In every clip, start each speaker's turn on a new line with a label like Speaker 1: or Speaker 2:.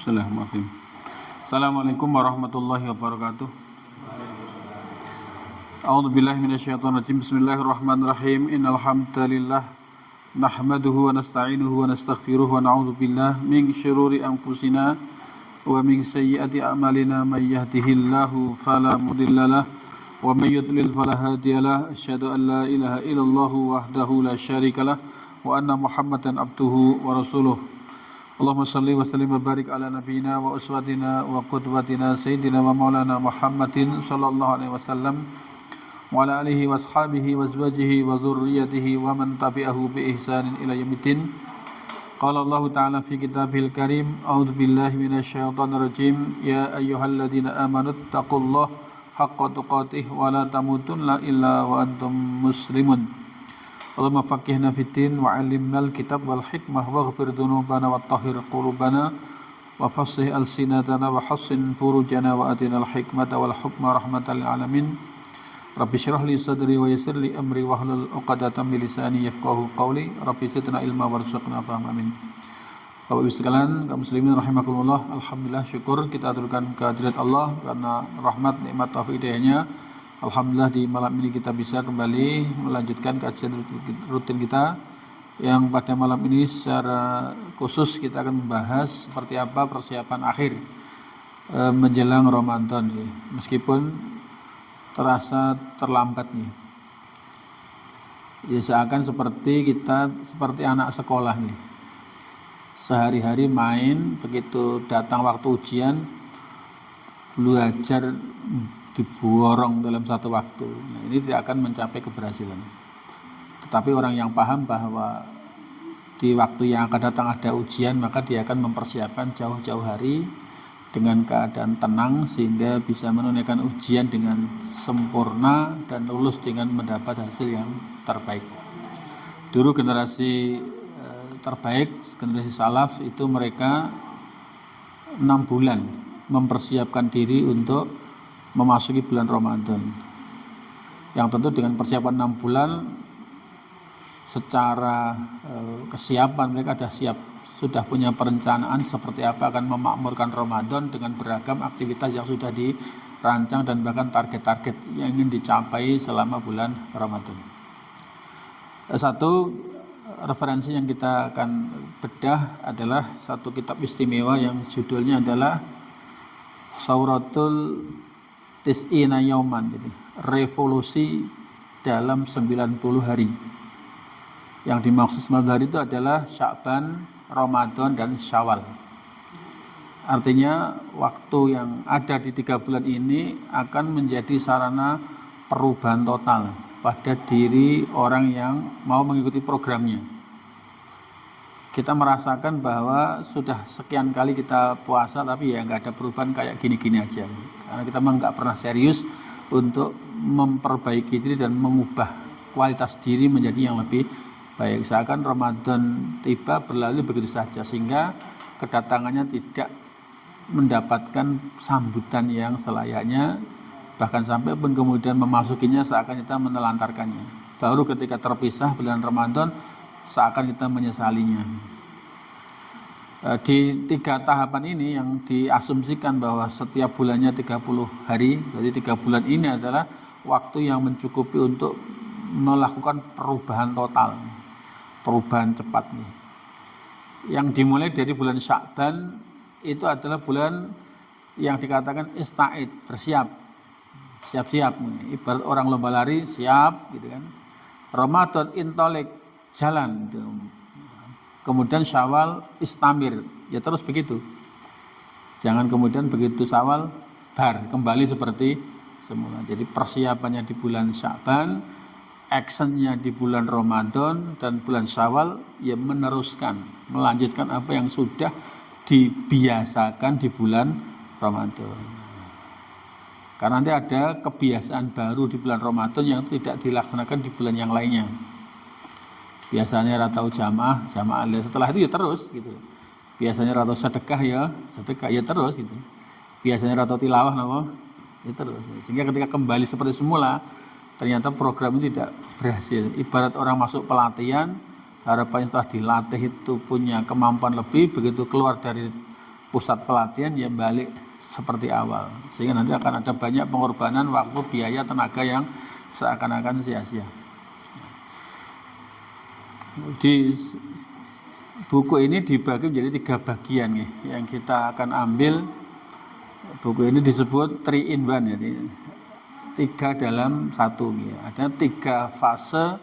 Speaker 1: Bismillahirrahmanirrahim. Assalamualaikum warahmatullahi wabarakatuh. A'udzubillahi minasyaitonirrajim. Bismillahirrahmanirrahim. Innal hamdalillah nahmaduhu wa nasta'inuhu wa nastaghfiruh wa na'udzubillahi min syururi anfusina wa min sayyiati a'malina may yahdihillahu fala mudhillalah wa may yudlil fala hadiyalah. Asyhadu an la ilaha illallah wahdahu la syarikalah wa anna Muhammadan abduhu wa rasuluh. Allahumma salli wa sallim wa barik ala nabiyyina wa uswatina wa qudwatina sayyidina wa maulana Muhammadin sallallahu alaihi wasallam wa ala alihi wa ashabihi wa azwajihi wa dzurriyyatihi wa man tabi'ahu bi ihsanin ila yaumiddin. Qala Allah ta'ala fi kitabihil karim, a'udzu billahi minasyaitonir rajim, ya ayyuhalladzina amanu taqullaha haqqa tuqatih wa la tamutunna illa wa antum muslimun. Allahumma faqihna fiddin wa 'allimnal kitab wal hikmah waghfir dzunubana wa tahhir qulubana wa fassih alsinatana wa hassin furujana wa atinal hikmata wal hukma rahmatan lil alamin. Rabbi shrah li sadri wa yassir li amri wahlul 'uqdatam min lisani yafqahu qawli. Rabbi zidna ilma warzuqna fahma. Amin. Bapak Ibu sekalian, kaum muslimin rahimakumullah, alhamdulillah, syukur kita aturkan kehadirat Allah karena rahmat, nikmat, taufik, hidayahnya. Alhamdulillah di malam ini kita bisa kembali melanjutkan kajian rutin kita yang pada malam ini secara khusus kita akan membahas seperti apa persiapan akhir menjelang Ramadan ya. Meskipun terasa terlambat nih. Ya seakan seperti anak sekolah nih. Sehari-hari main, begitu datang waktu ujian belajar diborong dalam satu waktu. Nah, ini tidak akan mencapai keberhasilan. Tetapi orang yang paham bahwa di waktu yang akan datang ada ujian, maka dia akan mempersiapkan jauh-jauh hari dengan keadaan tenang sehingga bisa menunaikan ujian dengan sempurna dan lulus dengan mendapat hasil yang terbaik. Dulu generasi terbaik, generasi salaf itu mereka 6 bulan mempersiapkan diri untuk memasuki bulan Ramadan, yang tentu dengan persiapan 6 bulan secara kesiapan mereka sudah punya perencanaan seperti apa akan memakmurkan Ramadan dengan beragam aktivitas yang sudah dirancang dan bahkan target-target yang ingin dicapai selama bulan Ramadan. Satu referensi yang kita akan bedah adalah satu kitab istimewa yang judulnya adalah Sauratul Tis'ina Yauman, jadi revolusi dalam 90 hari. Yang dimaksud 90 hari itu adalah Sya'ban, Ramadan, dan Syawal. Artinya waktu yang ada di 3 bulan ini akan menjadi sarana perubahan total pada diri orang yang mau mengikuti programnya. Kita merasakan bahwa sudah sekian kali kita puasa tapi ya nggak ada perubahan, kayak gini-gini aja. Karena kita memang nggak pernah serius untuk memperbaiki diri dan mengubah kualitas diri menjadi yang lebih baik. Seakan Ramadan tiba berlalu begitu saja sehingga kedatangannya tidak mendapatkan sambutan yang selayaknya, bahkan sampai pun kemudian memasukinya seakan kita menelantarkannya. Baru ketika terpisah bulan Ramadan seakan kita menyesalinya. Di 3 tahapan ini yang diasumsikan bahwa setiap bulannya 30 hari, jadi 3 bulan ini adalah waktu yang mencukupi untuk melakukan perubahan total, perubahan cepat nih. Yang dimulai dari bulan Sya'ban itu adalah bulan yang dikatakan ista'id, bersiap, siap-siap nih. Ibarat orang lomba lari, siap gitu kan. Ramadan intolik, jalan gitu. Kemudian Syawal istamir, ya terus begitu. Jangan kemudian begitu Syawal bar, kembali seperti semula. Jadi persiapannya di bulan Sya'ban, actionnya di bulan Ramadan, dan bulan Syawal ya meneruskan, melanjutkan apa yang sudah dibiasakan di bulan Ramadan. Karena nanti ada kebiasaan baru di bulan Ramadan yang tidak dilaksanakan di bulan yang lainnya. Biasanya ratau jamaah setelah itu ya terus gitu. Biasanya ratau sedekah ya terus gitu. Biasanya ratau tilawah ya terus. Sehingga ketika kembali seperti semula, ternyata program itu tidak berhasil. Ibarat orang masuk pelatihan, harapannya setelah dilatih itu punya kemampuan lebih, begitu keluar dari pusat pelatihan ya balik seperti awal, sehingga nanti akan ada banyak pengorbanan waktu, biaya, tenaga yang seakan-akan sia-sia. Di buku ini dibagi menjadi 3 bagian ya, yang kita akan ambil. Buku ini disebut 3 in 1 ya, 3 dalam 1 ya. Ada 3 fase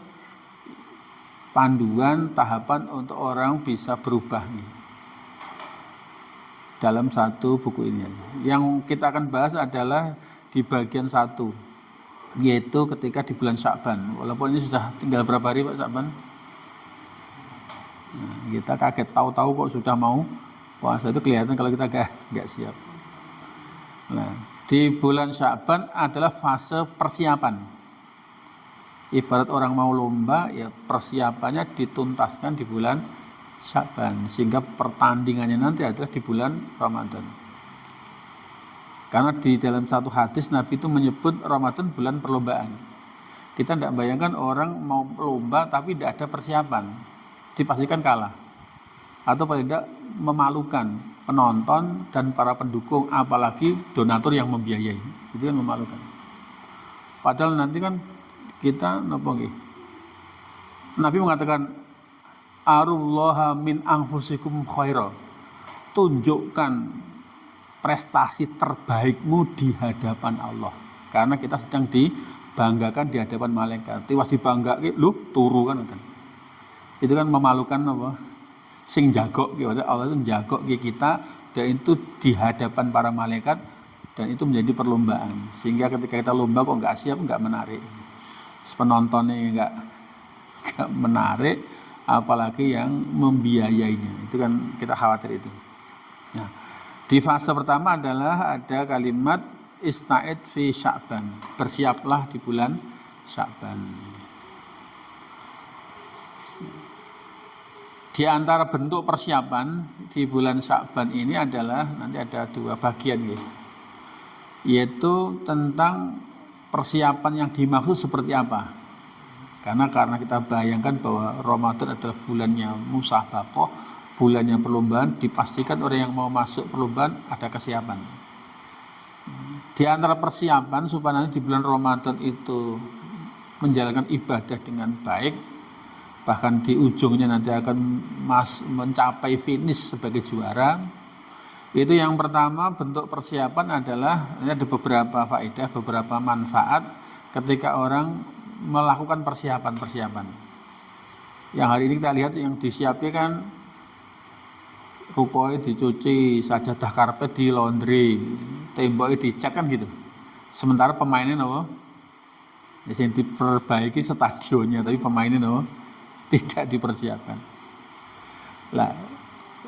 Speaker 1: panduan tahapan untuk orang bisa berubah nih, dalam satu buku ini. Yang kita akan bahas adalah di bagian 1, yaitu ketika di bulan Sya'ban. Walaupun ini sudah tinggal berapa hari Pak Sya'ban? Nah, kita kaget tahu-tahu kok sudah mau puasa, itu kelihatan kalau kita gak siap. Nah, di bulan Sya'ban adalah fase persiapan. Ibarat orang mau lomba, ya persiapannya dituntaskan di bulan Sya'ban, sehingga pertandingannya nanti adalah di bulan Ramadan. Karena di dalam satu hadis Nabi itu menyebut Ramadan bulan perlombaan. Kita tidak bayangkan orang mau lomba tapi tidak ada persiapan, dipastikan kalah, atau paling tidak memalukan penonton dan para pendukung, apalagi donatur yang membiayai. Itu kan memalukan. Padahal nanti kan kita Nabi mengatakan arullaha min anfusikum khaira, tunjukkan prestasi terbaikmu di hadapan Allah, karena kita sedang dibanggakan di hadapan malaikat. Tiwas dibangga lu turu kan, itu kan memalukan apa? Sing jagok Allah itu jagok kita, dan itu di hadapan para malaikat, dan itu menjadi perlombaan. Sehingga ketika kita lomba kok nggak siap, nggak menarik, penontonnya nggak menarik, apalagi yang membiayainya. Itu kan kita khawatir itu. Nah, di fase pertama adalah ada kalimat ista'id fi Sya'ban, bersiaplah di bulan Sya'ban. Di antara bentuk persiapan di bulan Sya'ban ini adalah nanti ada 2 bagian ya, yaitu tentang persiapan yang dimaksud seperti apa. Karena kita bayangkan bahwa Ramadan adalah bulannya musabaqah, bulannya perlombaan, dipastikan orang yang mau masuk perlombaan ada kesiapan. Di antara persiapan supaya nanti di bulan Ramadan itu menjalankan ibadah dengan baik, bahkan di ujungnya nanti akan mencapai finish sebagai juara. Itu yang pertama, bentuk persiapan adalah ada beberapa faedah, beberapa manfaat ketika orang melakukan persiapan. Yang hari ini kita lihat yang disiapkan kan rupanya dicuci, sajadah karpet di laundry, temboknya dicat kan gitu. Sementara pemainnya yang diperbaiki stadionnya, tapi pemainnya tidak dipersiapkan. Lah,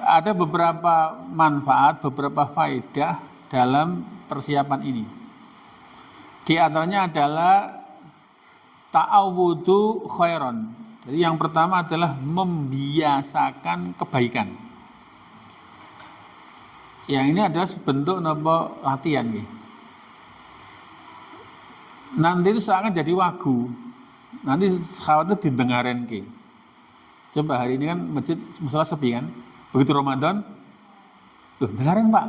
Speaker 1: ada beberapa manfaat, beberapa faedah dalam persiapan ini. Di antaranya adalah ta'awudu khairan. Jadi yang pertama adalah membiasakan kebaikan. Yang ini adalah sebentuk latihan ya. Nanti itu seakan jadi wagu. Nanti khawatir didengarin ke. Coba hari ini kan masjid musola sepi kan. Begitu Ramadan, dengarin Pak.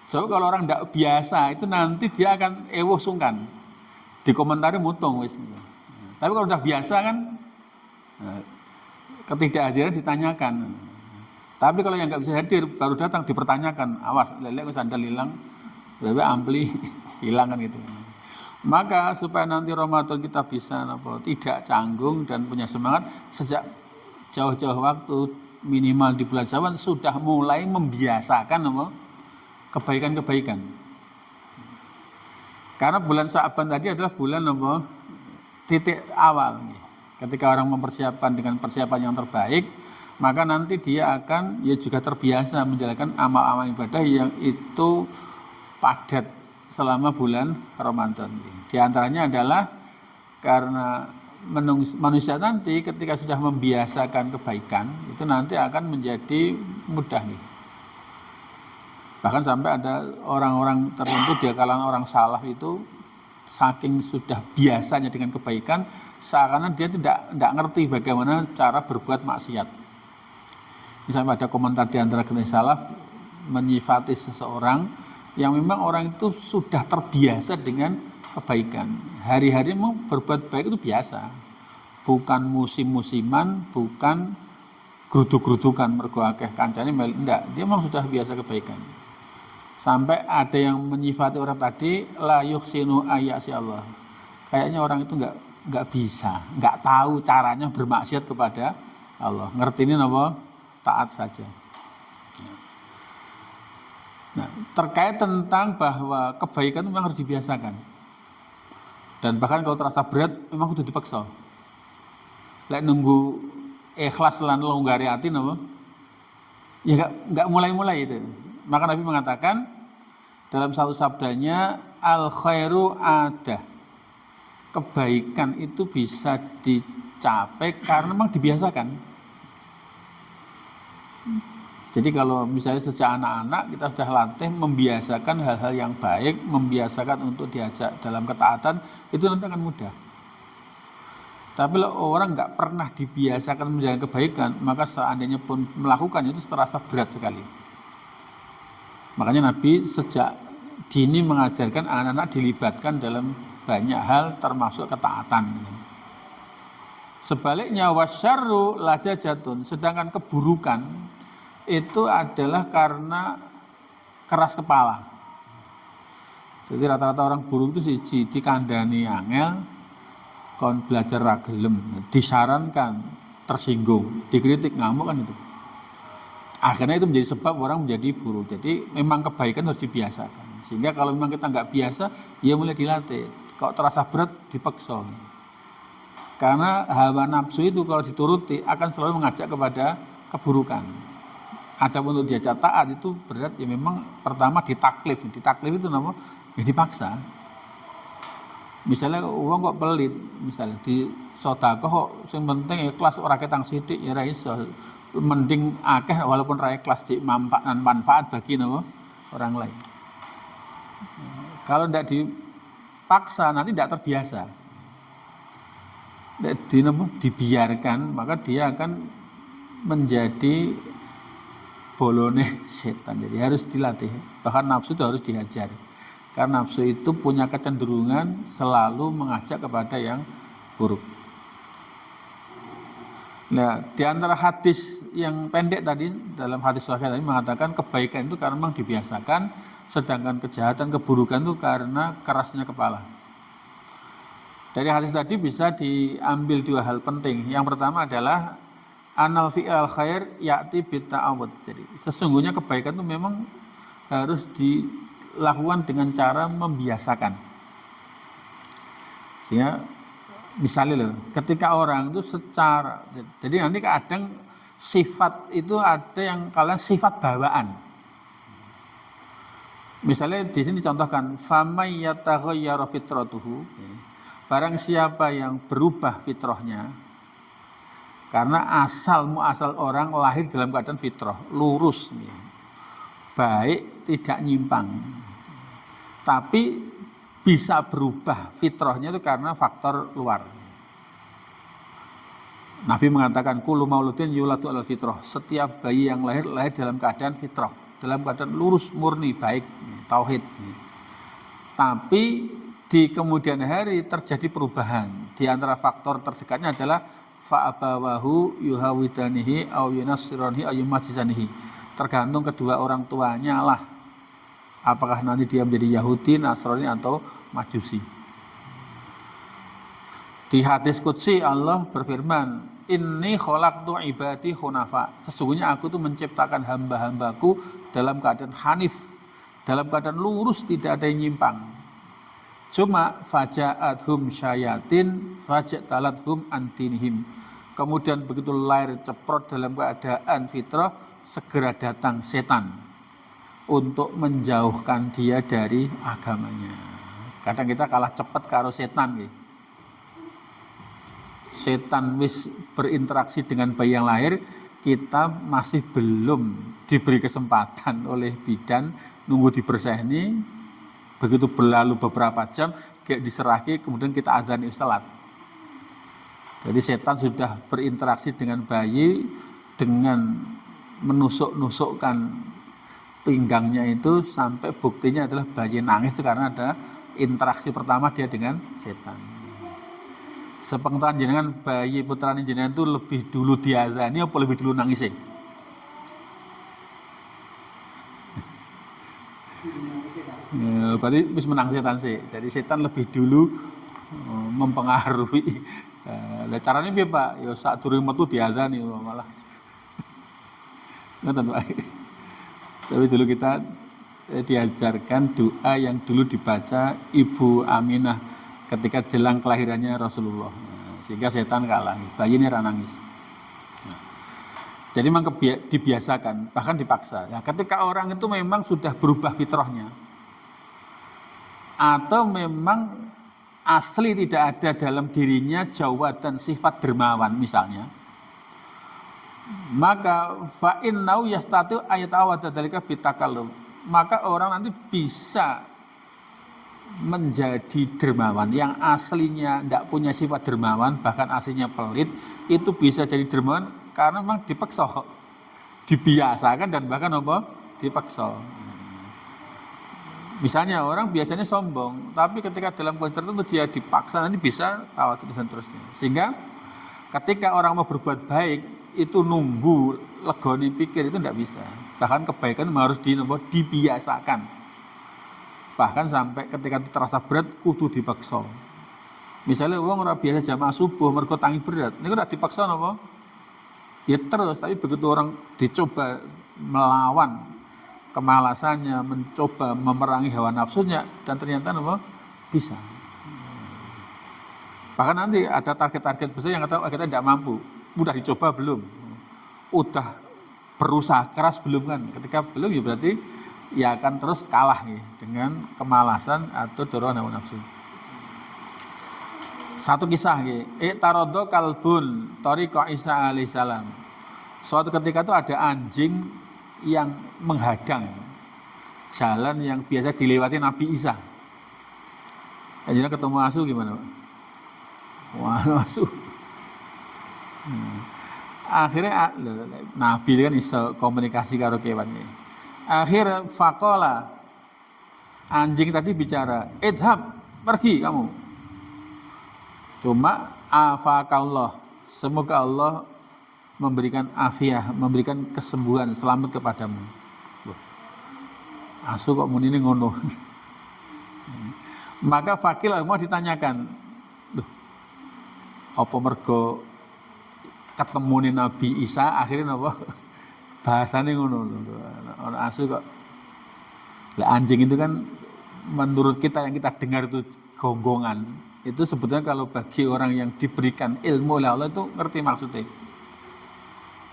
Speaker 1: Coba kalau orang tidak biasa itu nanti dia akan sungkan. Di komentari mutung wis. Tapi kalau udah biasa kan ketidakhadiran ditanyakan. Tapi kalau yang nggak bisa hadir baru datang dipertanyakan, awas lelek wis sandal hilang, bebek ampli hilang kan gitu. Maka supaya nanti Ramadan kita bisa tidak canggung dan punya semangat, sejak jauh-jauh waktu minimal di bulan Syawal sudah mulai membiasakan kebaikan-kebaikan. Karena bulan Sya'ban tadi adalah bulan titik awal. Ketika orang mempersiapkan dengan persiapan yang terbaik, maka nanti dia akan juga terbiasa menjalankan amal-amal ibadah yang itu padat selama bulan Ramadan. Di antaranya adalah karena manusia nanti ketika sudah membiasakan kebaikan, itu nanti akan menjadi mudah nih. Bahkan sampai ada orang-orang tertentu di kalangan orang salaf itu saking sudah biasanya dengan kebaikan, seakan-akan dia tidak ngerti bagaimana cara berbuat maksiat. Misalnya ada komentar di antara generasi salaf, menyifati seseorang yang memang orang itu sudah terbiasa dengan kebaikan. Hari-hari mau berbuat baik itu biasa. Bukan musim-musiman, bukan geruduk-gerudukan mergo akeh kancane enggak, dia memang sudah biasa kebaikan. Sampai ada yang menyifati orang tadi la yuhsinu ayasi Allah. Kayaknya orang itu enggak bisa, enggak tahu caranya bermaksiat kepada Allah. Ngerti ini apa? Taat saja. Nah, terkait tentang bahwa kebaikan memang harus dibiasakan. Dan bahkan kalau terasa berat memang kudu dipaksa. Lek nunggu ikhlas lan longgari hati napa? Ya enggak mulai-mulai itu. Maka Nabi mengatakan dalam satu sabdanya al khairu ada. Kebaikan itu bisa dicapai karena memang dibiasakan. Jadi kalau misalnya sejak anak-anak kita sudah latih membiasakan hal-hal yang baik, membiasakan untuk diajak dalam ketaatan, itu nanti akan mudah. Tapi kalau orang nggak pernah dibiasakan menjalankan kebaikan, maka seandainya pun melakukan itu terasa berat sekali. Makanya Nabi sejak dini mengajarkan anak-anak dilibatkan dalam banyak hal termasuk ketaatan. Sebaliknya wasyarru lajajatun, sedangkan keburukan itu adalah karena keras kepala. Jadi rata-rata orang buruk itu siji dikandani angel, kon belajar ra gelem, disarankan tersinggung, dikritik ngamuk kan itu. Akhirnya itu menjadi sebab orang menjadi buruk. Jadi memang kebaikan harus dibiasakan. Sehingga kalau memang kita nggak biasa, ya mulai dilatih. Kalau terasa berat dipaksa. Karena hawa nafsu itu kalau dituruti akan selalu mengajak kepada keburukan. Ada untuk diajak taat itu berat, ya memang pertama ditaklif itu nama ya dipaksa. Misalnya uang kok pelit, misalnya di sedekah kok yang penting ikhlas ora ketang sithik ya ra iso. Mending akeh walaupun ra ikhlas cik manfaat bagi nama orang lain. Kalau tidak dipaksa nanti tidak terbiasa. Dibiarkan maka dia akan menjadi bolone setan. Jadi harus dilatih. Bahkan nafsu itu harus dihajar. Karena nafsu itu punya kecenderungan selalu mengajak kepada yang buruk. Nah, di antara hadis yang pendek tadi dalam hadis sahih tadi mengatakan kebaikan itu karena memang dibiasakan, sedangkan kejahatan keburukan itu karena kerasnya kepala. Dari hadis tadi bisa diambil dua hal penting. Yang pertama adalah anal fi'al khair ya'ti bitta'awud. Jadi sesungguhnya kebaikan itu memang harus dilakukan dengan cara membiasakan. Sehingga misalnya loh, ketika orang itu secara, jadi nanti kadang sifat itu ada yang kalian sifat bawaan. Misalnya di sini contohkan famay yataghayyara fitratuhu. Barang siapa yang berubah fitrahnya, karena asal orang lahir dalam keadaan fitrah, lurus, baik, tidak nyimpang. Tapi bisa berubah fitrahnya itu karena faktor luar. Nabi mengatakan kullu mauludin yuladu alal fitrah. Setiap bayi yang lahir dalam keadaan fitrah, dalam keadaan lurus, murni, baik, tauhid. Tapi di kemudian hari terjadi perubahan. Di antara faktor terdekatnya adalah fa'abawahu yuhawidanihi au yunassiranihi au yumajisanihi. Tergantung kedua orang tuanya lah. Apakah nanti dia menjadi Yahudi, Nasrani atau Majusi. Di hadis qudsi Allah berfirman, inni khalaqtu ibadi hunafa. Sesungguhnya aku tuh menciptakan hamba-hambaku dalam keadaan hanif, dalam keadaan lurus, tidak ada yang nyimpang. Cuma faja'athum syayatin faja'talathum antinihim. Kemudian begitu lahir ceprot dalam keadaan fitrah, segera datang setan untuk menjauhkan dia dari agamanya. Kadang kita kalah cepat karo setan gitu. Setan wis berinteraksi dengan bayi yang lahir, kita masih belum diberi kesempatan oleh bidan nunggu dibersihni. Begitu berlalu beberapa jam, kayak diserahkan, kemudian kita adzan salat. Jadi setan sudah berinteraksi dengan bayi dengan menusuk-nusukkan pinggangnya itu sampai buktinya adalah bayi nangis itu karena ada interaksi pertama dia dengan setan. Sepengetahuan jenengan bayi putrane jenengan itu lebih dulu diazani apa lebih dulu nangisnya? Ya, berarti wis menang setan sih. Jadi setan lebih dulu mempengaruhi. Lah caranya piye, Pak? Ya sak durung metu diazani malah. Ngoten, Pak. Tapi dulu kita diajarkan doa yang dulu dibaca Ibu Aminah ketika jelang kelahirannya Rasulullah. Sehingga setan kalah. Bayi ini nangis. Jadi memang dibiasakan, bahkan dipaksa. Ya, ketika orang itu memang sudah berubah fitrahnya, atau memang asli tidak ada dalam dirinya jawatan sifat dermawan misalnya, maka fa innau yastatu ayatawada dalika bitakallum, maka orang nanti bisa menjadi dermawan yang aslinya tidak punya sifat dermawan, bahkan aslinya pelit, itu bisa jadi dermawan karena memang dipaksa, dibiasakan dan bahkan apa? Dipaksa. Misalnya orang biasanya sombong, tapi ketika dalam kondisi tertentu dia dipaksa nanti bisa tawadhu dan terusnya. Sehingga ketika orang mau berbuat baik itu nunggu legoni pikir itu tidak bisa. Bahkan kebaikan harus dibiasakan. Bahkan sampai ketika itu terasa berat kudu dipaksa. Misalnya orang biasa jamaah subuh mergo tangi berat, niku ndak dipaksa napa? Ya terus, tapi begitu orang dicoba melawan kemalasannya, mencoba memerangi hawa nafsunya, dan ternyata apa? Bisa. Bahkan nanti ada target-target besar yang kita tidak mampu. Udah dicoba belum? Udah berusaha keras belum kan? Ketika belum ya berarti ya akan terus kalah ya, dengan kemalasan atau dorongan hawa nafsu. Satu kisah ya, tarodo kalbun tariqa Isa alaihissalam. Suatu ketika itu ada anjing yang menghadang jalan yang biasa dilewati Nabi Isa. Jadi ketemu asu gimana, Pak? Wah, asu. Akhirnya Nabi kan bisa komunikasi karo kewannya. Akhirnya faqala, anjing tadi bicara, idhab, pergi kamu. Cuma afakallah, semoga Allah memberikan afiah, memberikan kesembuhan, selamat kepadamu. Asu kok muni ini ngono. Maka fakil mau ditanyakan, apa mergo ketemu Nabi Isa akhirnya apa bahasanya ngono. Orang asu kok. Lah anjing itu kan menurut kita yang kita dengar itu gonggongan. Itu sebetulnya kalau bagi orang yang diberikan ilmu oleh Allah itu ngerti maksudnya.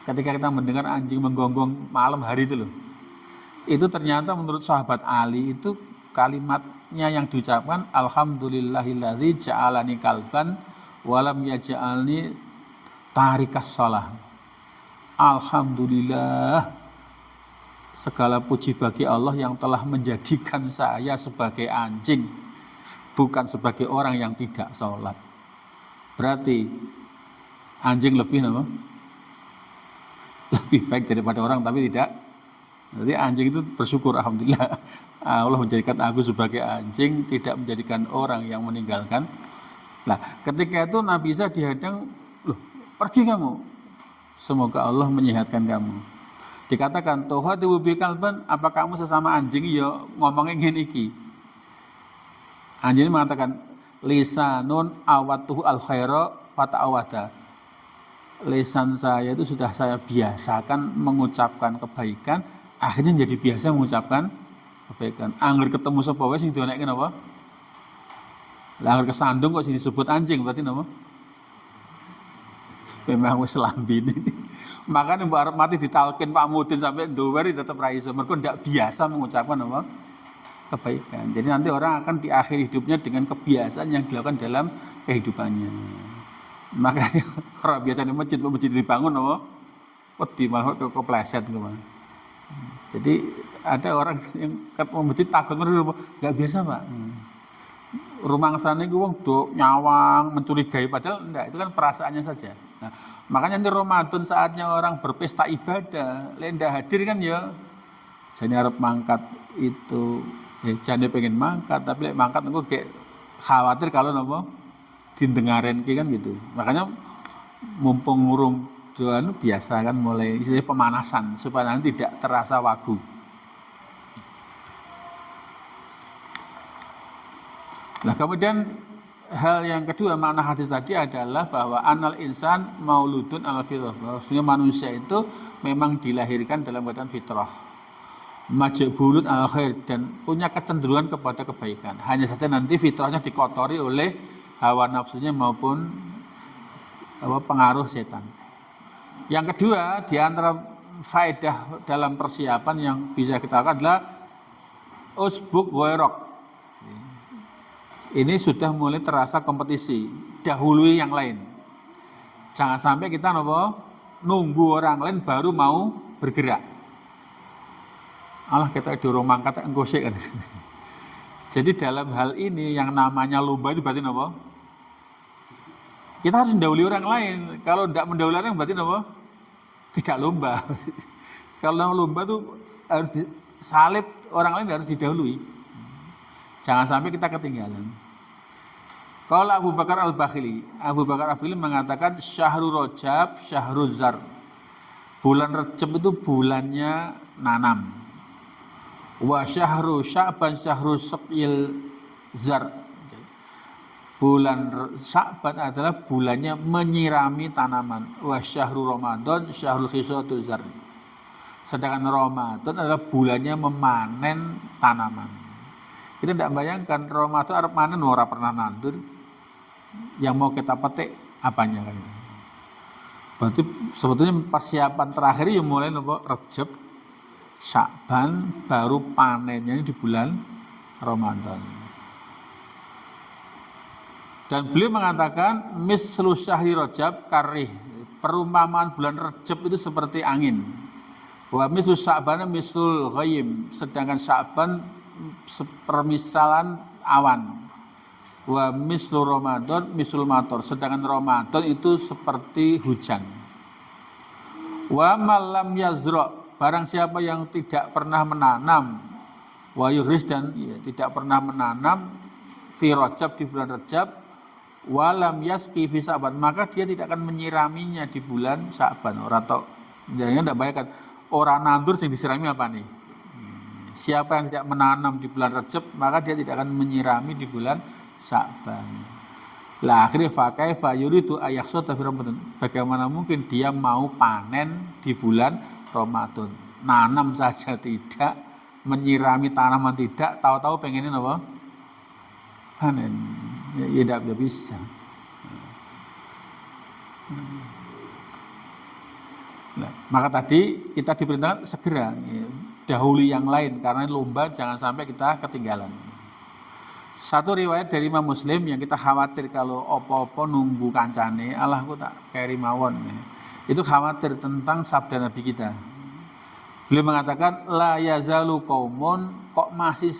Speaker 1: Ketika kita mendengar anjing menggonggong malam hari itu loh, itu ternyata menurut sahabat Ali itu kalimatnya yang diucapkan alhamdulillahilladzi ja'alani kalban walam yaj'alni tarikas shalah. Alhamdulillah, segala puji bagi Allah yang telah menjadikan saya sebagai anjing, bukan sebagai orang yang tidak sholat. Berarti anjing lebih apa? Lebih baik daripada orang tapi tidak. Jadi anjing itu bersyukur, alhamdulillah Allah menjadikan aku sebagai anjing, tidak menjadikan orang yang meninggalkan. Nah, ketika itu Nabi Isa dihadang, loh, pergi kamu, semoga Allah menyehatkan kamu. Dikatakan tuhadu bi kalban, apa kamu sesama anjing? Ya ngomongnya ngene iki. Anjing mengatakan lisanun awatuhu al khaira fata'awada. Lisan saya itu sudah saya biasakan mengucapkan kebaikan, akhirnya jadi biasa mengucapkan kebaikan. Angger ketemu sapa wae sing dionekke napa? Lah angger kesandung kok sing disebut anjing berarti napa? Memang wis lambene. Makanya mbak arep mati ditalkin Pak Mudin sampai ndoweri tetap ra iso. Mergo ndak biasa mengucapkan apa? Kebaikan. Jadi nanti orang akan di akhir hidupnya dengan kebiasaan yang dilakukan dalam kehidupannya. Makanya orang biasa di masjid dibangun apa? Wedi malah kepleset kemana. Jadi ada orang yang ketemu masjid takut nggak biasa Pak. Rumah sana itu wong do nyawang mencurigai padahal enggak, itu kan perasaannya saja. Nah, makanya nanti Ramadan saatnya orang berpesta ibadah, lek ndak hadir kan ya Jane arep mangkat itu jane pengen mangkat tapi lek mangkat engko kayak khawatir kalau napa didengarenke kan gitu. Makanya mumpung ngurung doan biasa kan mulai istilahnya pemanasan supaya nanti tidak terasa wagu. Nah, kemudian hal yang kedua makna hadis tadi adalah bahwa anal insan mauludun alal fitrah. Maksudnya manusia itu memang dilahirkan dalam keadaan fitrah. Majbulun al khair dan punya kecenderungan kepada kebaikan. Hanya saja nanti fitrahnya dikotori oleh hawa nafsunya maupun pengaruh setan. Yang kedua, di antara faedah dalam persiapan yang bisa kita lakukan adalah usbuk ghairok. Ini sudah mulai terasa kompetisi, dahului yang lain. Jangan sampai kita nunggu orang lain baru mau bergerak. Allah kita dorong mangkat enggosek kan. Jadi dalam hal ini yang namanya lomba itu berarti apa? Kita harus mendahului orang lain. Kalau tidak mendahului orang berarti apa? Tidak lomba. Kalau lomba itu harus salib orang lain harus didahului. Jangan sampai kita ketinggalan. Kalau Abu Bakar Al-Bakhili mengatakan syahrul Rajab, syahrul zar. Bulan Rajab itu bulannya nanam. Wa syahru Sya'ban syahru suqil zar. Bulan Sya'ban adalah bulannya menyirami tanaman. Wa syahru Ramadan syahrul khisatul zar. Sedangkan Ramadan adalah bulannya memanen tanaman. Kita tidak bayangkan Ramadan arep manen ora pernah nandur. Yang mau kita petik apanya kan. Berarti sebetulnya persiapan terakhir yang mulai Rajab, Sya'ban, baru panennya di bulan Ramadan. Dan beliau mengatakan mislu syahri Rajab karih, perumpamaan bulan Rajab itu seperti angin. Wa mislu Sya'ban mislul ghaim, sedangkan Sya'ban sepermisalan awan. Wa mislu Ramadan mislul mator, sedangkan Ramadan itu seperti hujan. Wa malam yazra, barang siapa yang tidak pernah menanam wa yughris dan tidak pernah menanam fi Rajab di bulan Rajab walam yasqi fi Sya'ban, maka dia tidak akan menyiraminya di bulan Sya'ban. Ora tok jangan ndak bayangkan orang nandur sing disirami apa nih. Siapa yang tidak menanam di bulan Rajab maka dia tidak akan menyirami di bulan Sya'ban. Lah akhirnya fakaifa yuridu ayakhsata fi Ramadan. Bagaimana mungkin dia mau panen di bulan Ramadan, nanam saja tidak, menyirami tanaman tidak, tahu-tahu pengenin apa? Panen. Ya tidak bisa. Nah, maka tadi kita diperintahkan segera dahului yang lain karena lomba jangan sampai kita ketinggalan. Satu riwayat dari Imam Muslim yang kita khawatir kalau opo-opo nunggu kancane, Allah aku tak keri mawon. Itu khawatir tentang sabda Nabi kita. Beliau mengatakan la yazalu qaumun, kok masih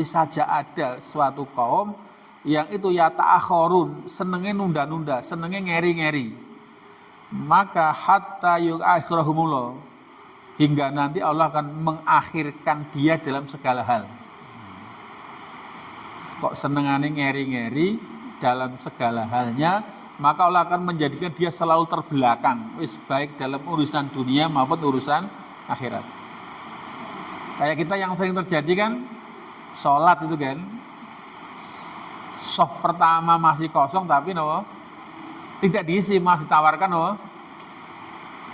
Speaker 1: saja ada suatu kaum yang itu yata'akhirun, senenge nunda-nunda, senenge ngeri-ngeri. Maka hatta yu'akhirahumullah, hingga nanti Allah akan mengakhirkan dia dalam segala hal. Kok senengane ngeri-ngeri dalam segala halnya, maka Allah akan menjadikan dia selalu terbelakang, baik dalam urusan dunia maupun urusan akhirat. Kayak kita yang sering terjadi kan, sholat itu kan, soft pertama masih kosong tapi tidak diisi, masih ditawarkan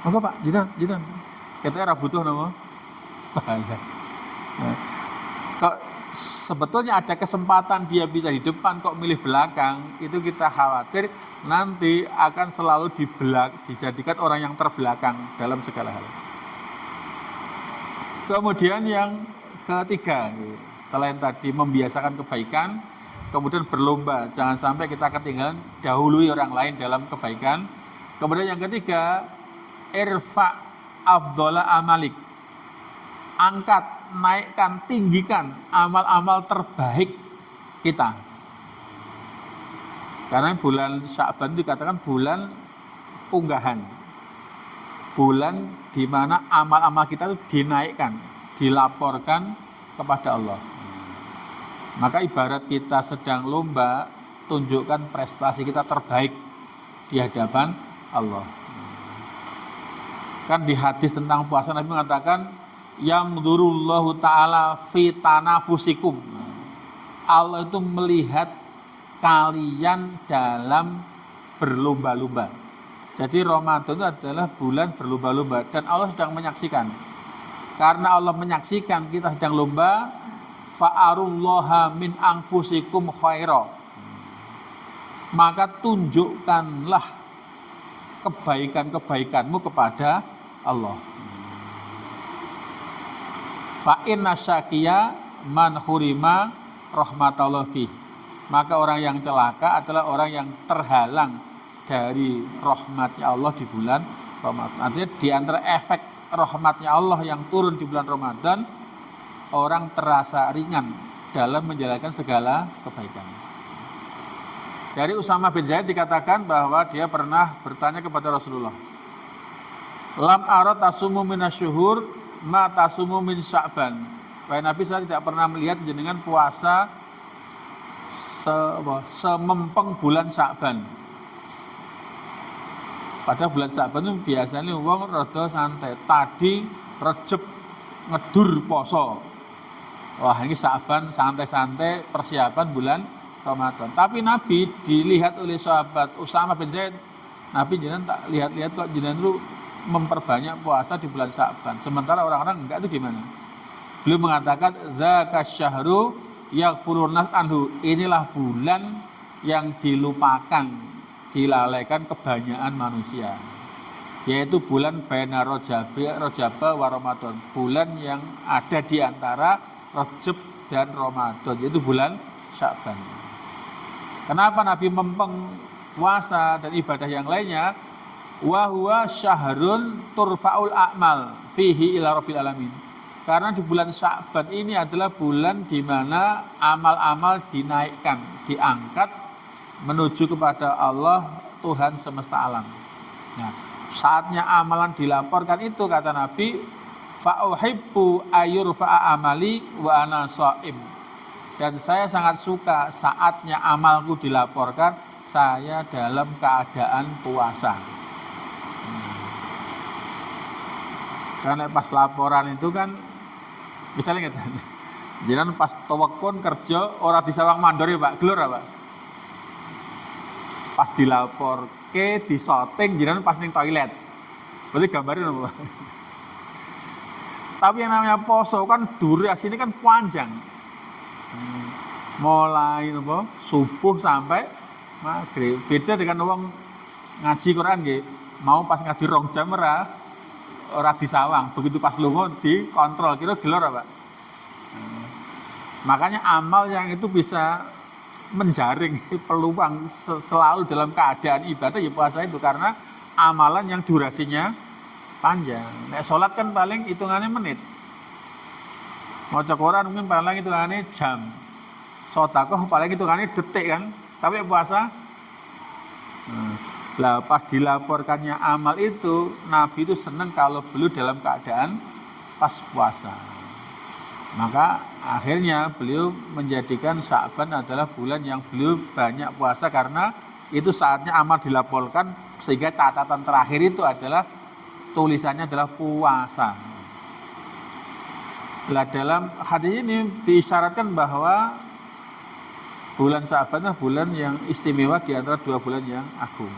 Speaker 1: apa Pak, jidan, kita butuh kok sebetulnya ada kesempatan dia bisa di depan kok milih belakang, itu kita khawatir nanti akan selalu dijadikan orang yang terbelakang dalam segala hal. Kemudian yang ketiga, selain tadi membiasakan kebaikan, kemudian berlomba, jangan sampai kita ketinggalan dahului orang lain dalam kebaikan. Kemudian yang ketiga, irfa afdhala amalik, angkat, naikkan, tinggikan amal-amal terbaik kita. Karena bulan Sya'ban dikatakan bulan punggahan, bulan di mana amal-amal kita itu dinaikkan, dilaporkan kepada Allah. Maka ibarat kita sedang lomba, tunjukkan prestasi kita terbaik di hadapan Allah. Kan di hadis tentang puasa Nabi mengatakan yamdurullahu ta'ala fi tanafusikum. Allah itu melihat kalian dalam berlomba-lomba. Jadi Ramadan itu adalah bulan berlomba-lomba dan Allah sedang menyaksikan. Karena Allah menyaksikan kita sedang lomba, fa'arullaha min anfusikum khaira. Maka tunjukkanlah kebaikan-kebaikanmu kepada Allah. Fa inna syaqiya man hurima rahmatallahi. Maka orang yang celaka adalah orang yang terhalang dari rahmatnya Allah di bulan Ramadan. Artinya di antara efek rahmatnya Allah yang turun di bulan Ramadan, orang terasa ringan dalam menjalankan segala kebaikan. Dari Usama bin Zaid dikatakan bahwa dia pernah bertanya kepada Rasulullah, lam ara tasumu minasyuhur ma tasumu min Sya'ban. Wahai Nabi, saya tidak pernah melihat jenengan puasa semempeng bulan Sya'ban. Pada bulan Sya'ban itu biasanya wong rada santai. Tadi Rejeb ngedur poso. Wah, ini Sya'ban santai-santai persiapan bulan Ramadan. Tapi Nabi dilihat oleh sahabat Usama bin Zaid, Nabi jenengan tak lihat-lihat kok jenengan lu memperbanyak puasa di bulan Sya'ban. Sementara orang-orang enggak itu gimana? Beliau mengatakan dzaka syahru yaghfurun nas anhu. Inilah bulan yang dilupakan, dilalaikan kebanyakan manusia, yaitu bulan baina Rajab wa Ramadan, bulan yang ada di antara Rajab dan Ramadan, yaitu bulan Sya'ban. Kenapa Nabi mempeng puasa dan ibadah yang lainnya? Wa huwa syahrun turfa'ul a'mal fihi ila rabbil alamin. Karena di bulan Sya'ban ini adalah bulan di mana amal-amal dinaikkan, diangkat menuju kepada Allah Tuhan semesta alam. Nah, saatnya amalan dilaporkan itu kata Nabi, fa'uhibbu ayurfa'a amali wa ana shaim. Dan saya sangat suka saatnya amalku dilaporkan saya dalam keadaan puasa. Karena pas laporan itu kan misalnya gitu. Jangan pas tawakon kerja ora disawang mandor ya Pak, gelur Pak. Pas dilapor ke di shooting jiran pas ning toilet. Berarti gambarin apa? Tapi yang namanya poso kan durasi ini kan panjang. Mulai apa? Subuh sampai maghrib. Beda dengan orang ngaji Quran nggih. Mau pas ngaji 2 jam ora disawang. Begitu pas lunga dikontrol kira gelor apa? Makanya amal yang itu bisa menjaring peluang selalu dalam keadaan ibadah ya puasa itu, karena amalan yang durasinya panjang. Nek sholat kan paling hitungannya menit, maca Quran mungkin paling hitungannya jam, sedekah paling hitungannya detik kan. Tapi puasa lah pas dilaporkannya amal itu, Nabi itu senang kalau beliau dalam keadaan pas puasa. Maka akhirnya beliau menjadikan Sya'ban adalah bulan yang beliau banyak puasa, karena itu saatnya amal dilaporkan, sehingga catatan terakhir itu adalah tulisannya adalah puasa. Nah, dalam hadis ini diisyaratkan bahwa bulan Sya'ban adalah bulan yang istimewa di antara 2 bulan yang agung.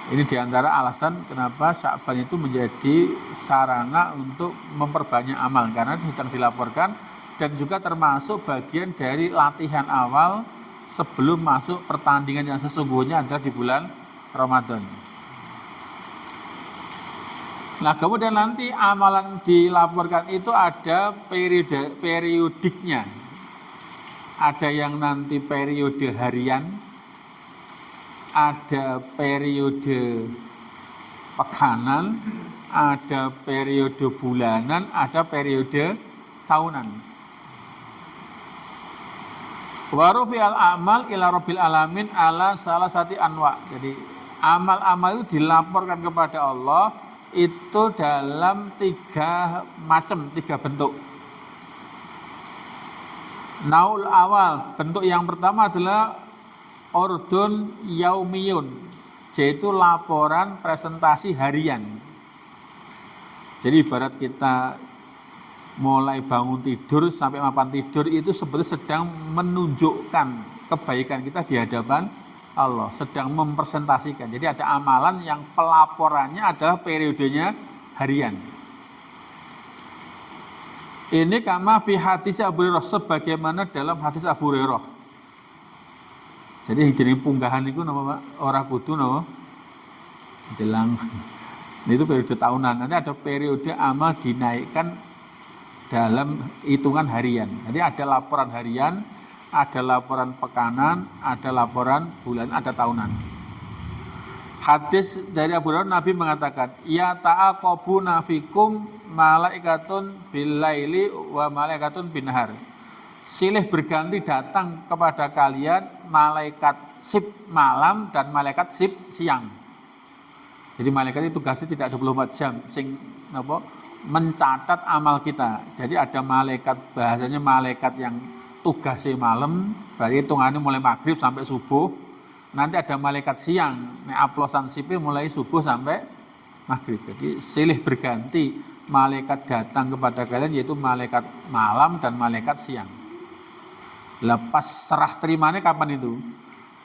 Speaker 1: Ini diantara alasan kenapa Sya'ban itu menjadi sarana untuk memperbanyak amal, karena sedang dilaporkan dan juga termasuk bagian dari latihan awal sebelum masuk pertandingan yang sesungguhnya adalah di bulan Ramadan. Nah, kemudian nanti amalan dilaporkan itu ada periodiknya. Ada yang nanti periode harian, ada periode pekanan, ada periode bulanan, ada periode tahunan. Warufi al-amal ila rabbil alamin ala salah satu anwa. Jadi amal-amal itu dilaporkan kepada Allah itu dalam 3 macam, 3 bentuk. Naul awal, bentuk yang pertama adalah ordun yaumiyun, yaitu laporan presentasi harian. Jadi ibarat kita mulai bangun tidur sampai mapan tidur itu sebetulnya sedang menunjukkan kebaikan kita di hadapan Allah, sedang mempresentasikan. Jadi ada amalan yang pelaporannya adalah periodenya harian. Ini kama fi hadis Abu Hurairah, sebagaimana dalam hadis Abu Hurairah. Jadi jeneng punggahan itu napa Pak? Ora kudu napa? Jelang. Itu periode tahunan. Nanti ada periode amal dinaikkan dalam hitungan harian. Jadi ada laporan harian, ada laporan pekanan, ada laporan bulan, ada tahunan. Hadis dari Abu Hurairah, Nabi mengatakan, ya ta'aqabuna fikum malaikatun bilaili wa malaikatun binahar. Silih berganti datang kepada kalian malaikat sip malam dan malaikat sip siang. Jadi malaikat itu tugasnya tidak 24 jam sing napa mencatat amal kita. Jadi ada malaikat, bahasanya malaikat yang tugasnya malam, berarti hitungannya mulai maghrib sampai subuh. Nanti ada malaikat siang, aplosan sipil mulai subuh sampai maghrib. Jadi silih berganti malaikat datang kepada kalian, yaitu malaikat malam dan malaikat siang. Lepas serah terimanya kapan itu?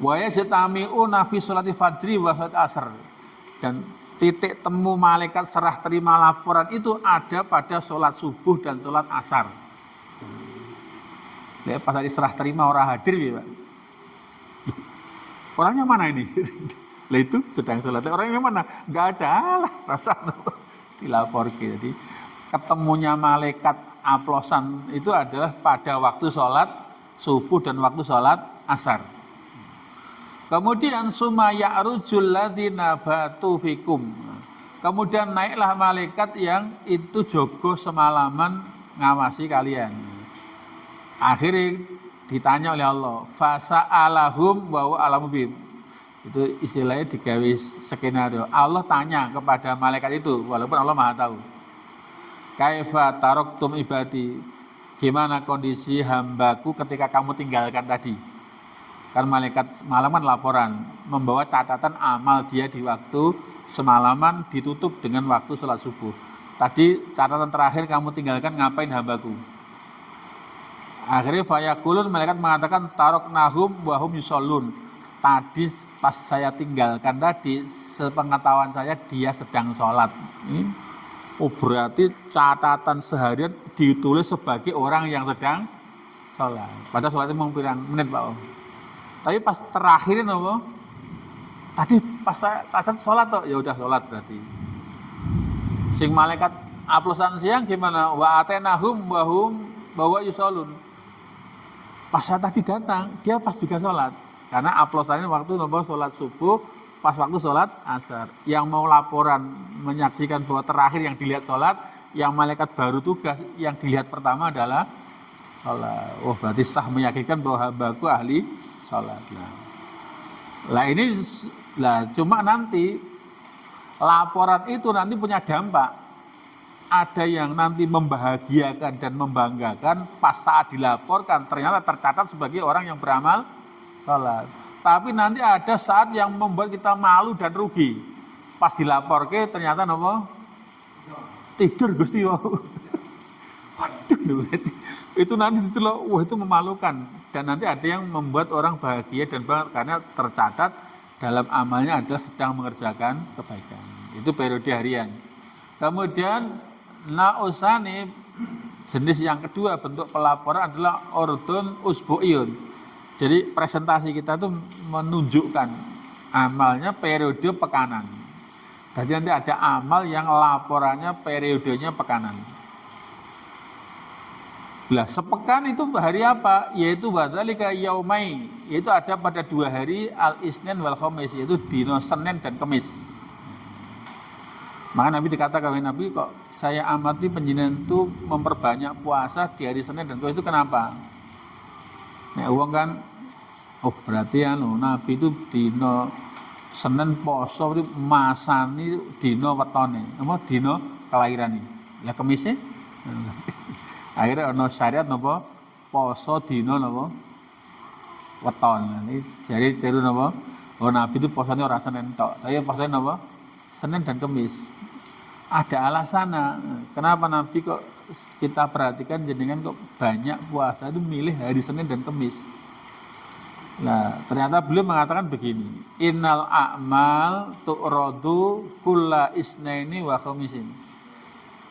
Speaker 1: Wa yajtami'una fi sholati fajri wa sholati asr. Dan titik temu malaikat serah terima laporan itu ada pada sholat subuh dan sholat asar. Lihat pas tadi serah terima orang hadir ya Pak. Orangnya mana ini? Lah itu sedang sholat. Orangnya mana? Enggak ada lah. Rasa dilapor. Jadi ketemunya malaikat aplosan itu adalah pada waktu sholat subuh dan waktu sholat asar. Kemudian sumaya arujul ladzina batu fikum. Kemudian naiklah malaikat yang itu jogo semalaman ngawasi kalian. Akhirnya ditanya oleh Allah, fasa'alahum wa huwa alamu bihim. Itu istilahnya digawe skenario. Allah tanya kepada malaikat itu, walaupun Allah Maha tahu. Kaifa taraktum ibadi? Gimana kondisi hambaku ketika kamu tinggalkan tadi? Kan malaikat malam kan laporan, membawa catatan amal dia di waktu semalaman ditutup dengan waktu sholat subuh. Tadi catatan terakhir kamu tinggalkan ngapain hambaku? Akhirnya fayakulun, malaikat mengatakan taroknahum wahum yushollun. Tadi pas saya tinggalkan tadi, sepengetahuan saya dia sedang sholat. Oh berarti catatan seharian ditulis sebagai orang yang sedang sholat. Padahal sholatnya mau pirang menit Pak. Tapi pas terakhirin apa? Tadi pas saya sholat toh, ya udah sholat berarti. Sing malaikat aplosan siang gimana? Wa atenahum wahum bahwa yushollun. Pas saya tadi datang, dia pas juga sholat. Karena aplosannya waktu nomor sholat subuh, pas waktu sholat asar. Yang mau laporan menyaksikan bahwa terakhir yang dilihat sholat, yang malaikat baru tugas, yang dilihat pertama adalah sholat. Oh berarti sah meyakinkan bahwa hambaku ahli sholat. Lah ini lah cuma nanti laporan itu nanti punya dampak. Ada yang nanti membahagiakan dan membanggakan pas saat dilaporkan ternyata tercatat sebagai orang yang beramal sholat. Tapi nanti ada saat yang membuat kita malu dan rugi. Pas dilaporke ternyata nopo? Tidur Gusti. Waduh, itu nanti itu loh, wah itu memalukan. Dan nanti ada yang membuat orang bahagia dan bangga karena tercatat dalam amalnya adalah sedang mengerjakan kebaikan. Itu periode harian. Kemudian nausani, jenis yang kedua bentuk pelaporan adalah ordun usbu'iyun. Jadi presentasi kita itu menunjukkan amalnya periode pekanan. Jadi nanti ada amal yang laporannya periodenya pekanan. Lah sepekan itu hari apa? Yaitu wadzalika yaumai, yaitu ada pada 2 hari al-Isnin wal Khamis, yaitu dino Senin dan Kamis. Maka Nabi dikatakan, Nabi kok saya amati penjenengan itu memperbanyak puasa di hari Senin dan Kamis itu kenapa? Nek uang kan, oh berarti Nabi itu dino Senin poso itu masani dina wetone, apa dina kelahirane. Lah Kemise akhirnya ana syariat napa poso dina napa weton. Ini jadi tiru napa? Oh Nabi itu posone ora Senin tok, tapi posone napa? Senin dan Kamis. Ada alasannya. Kenapa Nabi kok kita perhatikan jenengan kok banyak puasa itu milih hari Senin dan Kamis. Nah, ternyata beliau mengatakan begini, innal a'mal tu'radu kulla isnaini wa khamisin.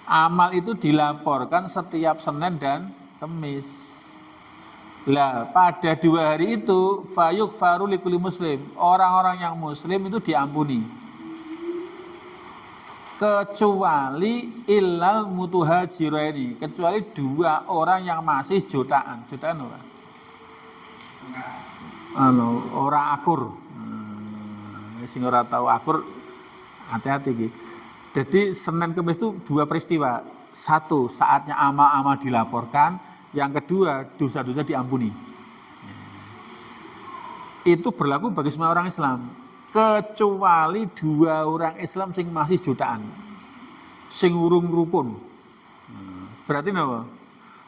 Speaker 1: Amal itu dilaporkan setiap Senin dan Kamis. Lah, pada 2 hari itu fayughfaru likulli muslim. Orang-orang yang muslim itu diampuni. Kecuali illal mutuhajiraini, kecuali 2 orang yang masih jutaan. Jutaan apa? Orang akur. Sing ora tahu akur hati-hati iki. Jadi Senin Kamis itu 2 peristiwa. Satu, saatnya amal-amal dilaporkan. Yang kedua, dosa-dosa diampuni. Itu berlaku bagi semua orang Islam. Kecuali 2 orang Islam sing masih jutaan. Sing urung rukun. Berarti apa?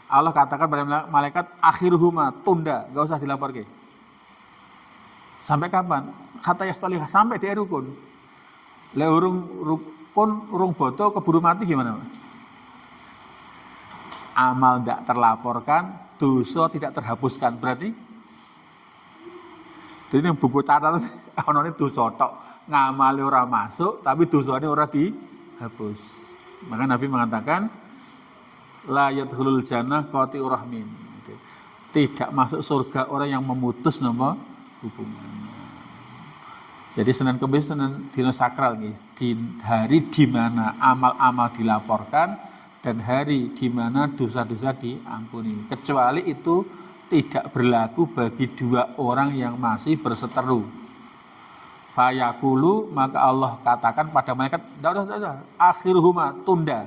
Speaker 1: Allah katakan pada malaikat akhiruhuma, tunda, gak usah dilaporkan. Sampai kapan? Kata yastolih, sampai dia rukun. Le urung rukun, urung bodo, keburu mati gimana? Amal tidak terlaporkan, dosa tidak terhapuskan. Berarti jadi yang buku catatan ono dosa tok, ngamali ora masuk, tapi dosane ora dihapus. Maka Nabi mengatakan la yadkhulul jannah qati'ur rahmin. Tidak masuk surga orang yang memutus nama hubungan. Jadi Senin Kamis Senin dina sakral nih, di hari di mana amal-amal dilaporkan dan hari di mana dosa-dosa diampuni. Kecuali itu tidak berlaku bagi 2 orang yang masih berseteru. Fayaqulu, maka Allah katakan pada malaikat, "Udah, akhiruhuma, tunda.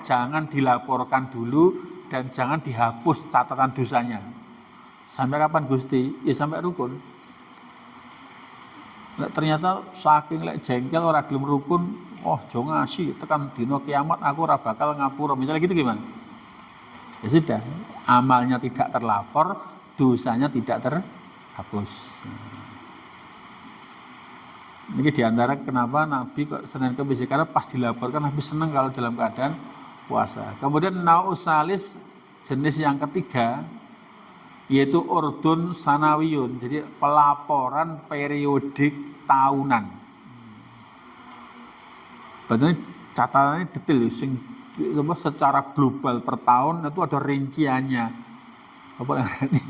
Speaker 1: Jangan dilaporkan dulu dan jangan dihapus catatan dosanya." Sampai kapan Gusti? Ya sampai rukun. Ternyata saking jengkel ora gelem rukun, oh jo ngasi tekan dina kiamat aku ora bakal ngapura. Misalnya gitu gimana? Ya sudah, amalnya tidak terlapor, dosanya tidak terhapus. Ini diantara kenapa Nabi kok Senin Kamis, karena pas dilaporkan Nabi senang kalau dalam keadaan puasa. Kemudian nausalis jenis yang ketiga yaitu urdun sanawiyun, jadi pelaporan periodik tahunan. Berarti catatannya detail, secara global per tahun itu ada rinciannya. Apa namanya?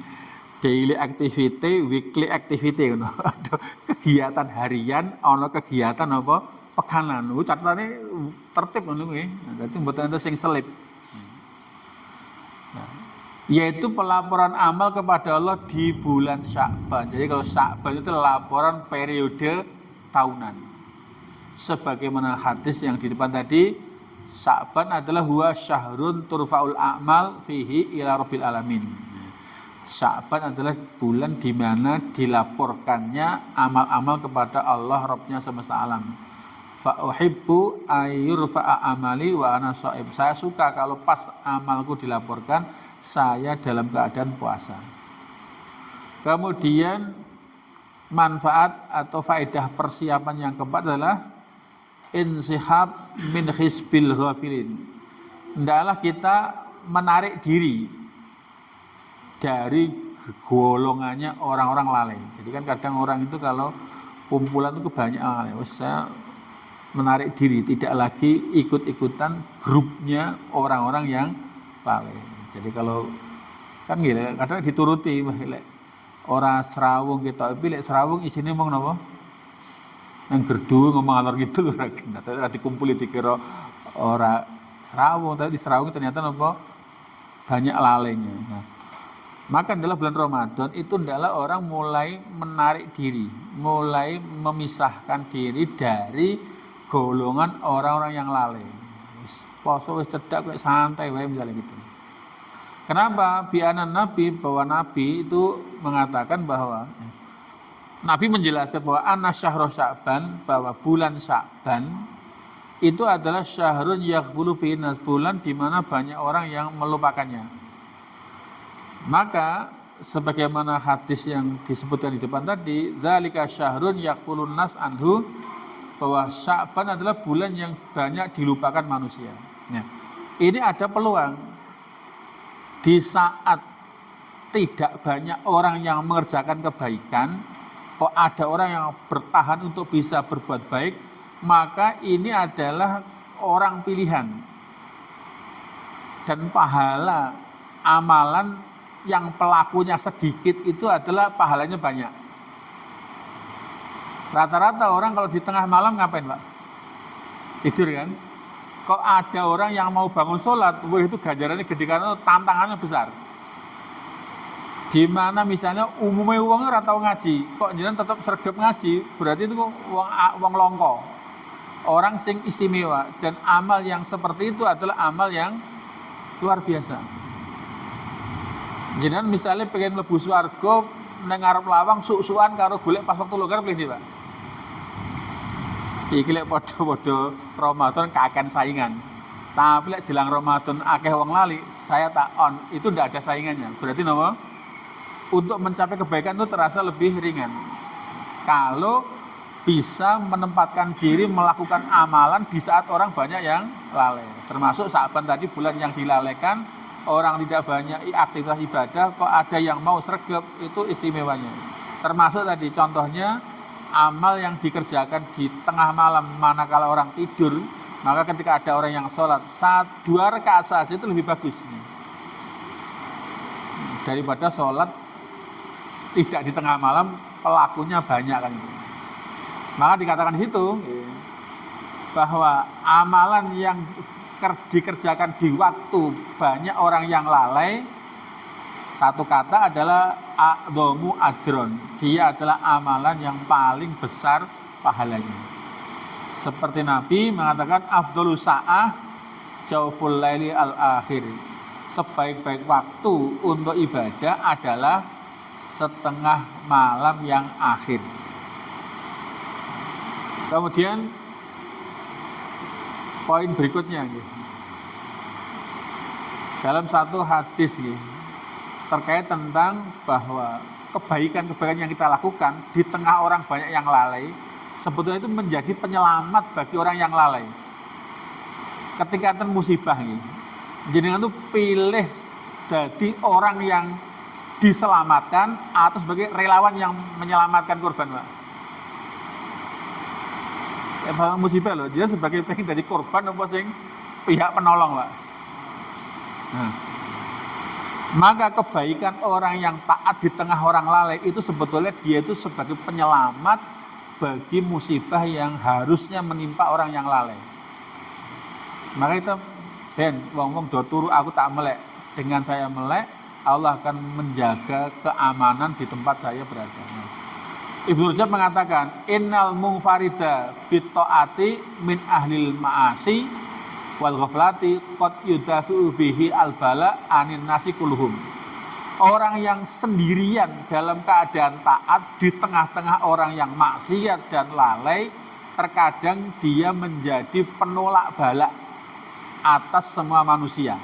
Speaker 1: Daily activity, weekly activity, ada kegiatan harian, ada kegiatan apa pekanan. Catatannya tertib ngono kuwi. Dadi mboten enten sing selip. Yaitu pelaporan amal kepada Allah di bulan Sya'ban. Jadi kalau Sya'ban itu laporan periode tahunan. Sebagaimana hadis yang di depan tadi, Sya'ban adalah huwa syahrun turfa'ul a'mal fihi ila rabbil alamin. Sya'ban adalah bulan di mana dilaporkannya amal-amal kepada Allah Rabbnya semesta alam. Fa uhibbu ayyurfa'a amali wa ana shaim. Saya suka kalau pas amalku dilaporkan saya dalam keadaan puasa. Kemudian manfaat atau faedah persiapan yang keempat adalah insihab min hisbil ghafilin. Hendaklah kita menarik diri dari golongannya orang-orang lalai. Jadi kan kadang orang itu kalau kumpulan itu kebanyakan, saya menarik diri, tidak lagi ikut-ikutan grupnya orang-orang yang lalai. Jadi kalau kan gila, kadang dituruti orang serawung kita, pilih serawung isinya ngomong apa? Yang gerdu ngomong alor gitu loh, ternyata dikumpuli dikira orang serawung, tapi di serawung ternyata apa? Banyak lalainya. Nah, maka adalah bulan Ramadan itu adalah orang mulai menarik diri, mulai memisahkan diri dari golongan orang-orang yang lalai. Poso wis cedak kayak santai wae misalnya gitu. Kenapa? Bi'anan Nabi, bahwa Nabi itu mengatakan bahwa Nabi menjelaskan bahwa anna syahrul Sya'ban, bahwa bulan Sya'ban itu adalah syahrun yaghfulu fihi nas, bulan di mana banyak orang yang melupakannya. Maka sebagaimana hadis yang disebutkan di depan tadi, dzalika syahrun yaghfulun nas anhu, bahwa Sya'ban adalah bulan yang banyak dilupakan manusia. Nah, ini ada peluang di saat tidak banyak orang yang mengerjakan kebaikan, kok ada orang yang bertahan untuk bisa berbuat baik, maka ini adalah orang pilihan. Dan pahala amalan yang pelakunya sedikit itu adalah pahalanya banyak. Rata-rata orang kalau di tengah malam ngapain, Pak? Tidur kan? Kok ada orang yang mau bangun sholat, wah itu ganjarannya gede karena tantangannya besar. Di mana misalnya umumnya uangnya ora tau ngaji, kok jenengan tetap sregep ngaji, berarti itu uang longko. Orang sing istimewa, dan amal yang seperti itu adalah amal yang luar biasa. Jenengan misalnya pengen mlebu swarga nang ngarep lawang suk-sukan karo golek pas waktu longgar pilih ndi, Pak? Iki lek padha-padha Ramadan kaken saingan. Tapi lek jelang Ramadan akeh wong lali, saya tak on, itu ndak ada saingannya. Berarti napa? Untuk mencapai kebaikan itu terasa lebih ringan kalau bisa menempatkan diri melakukan amalan di saat orang banyak yang lalai. Termasuk Sya'ban tadi, bulan yang dilalaikan, orang tidak banyak aktivitas ibadah, kok ada yang mau sregep, itu istimewanya. Termasuk tadi contohnya amal yang dikerjakan di tengah malam manakala orang tidur, maka ketika ada orang yang sholat 2 rakaat saja itu lebih bagus daripada sholat tidak di tengah malam, pelakunya banyak kan. Maka dikatakan di situ bahwa amalan yang dikerjakan di waktu banyak orang yang lalai, satu kata adalah a'dhamu ajron, dia adalah amalan yang paling besar pahalanya. Seperti Nabi mengatakan afdhalu sa'ah jauful laili al-akhir, sebaik-baik waktu untuk ibadah adalah setengah malam yang akhir. Kemudian poin berikutnya dalam satu hadis terkait tentang bahwa kebaikan-kebaikan yang kita lakukan di tengah orang banyak yang lalai, sebetulnya itu menjadi penyelamat bagi orang yang lalai. Ketika ada musibah jenengan itu pilih jadi orang yang diselamatkan atau sebagai relawan yang menyelamatkan korban, Pak. Ya, musibah loh, dia sebagai pengen jadi korban apa sing pihak penolong, Pak. Nah, maka kebaikan orang yang taat di tengah orang lalai itu sebetulnya dia itu sebagai penyelamat bagi musibah yang harusnya menimpa orang yang lalai. Maka itu wong-wong do turu aku tak melek, dengan saya melek Allah akan menjaga keamanan di tempat saya berada. Ibnu Rajab mengatakan, innal munfarida bitta'ati min ahlil ma'asi wal ghaflati qad yudafi'u bihi al-bala anin nasi kulluhum. Orang yang sendirian dalam keadaan taat di tengah-tengah orang yang maksiat dan lalai, terkadang dia menjadi penolak bala atas semua manusia.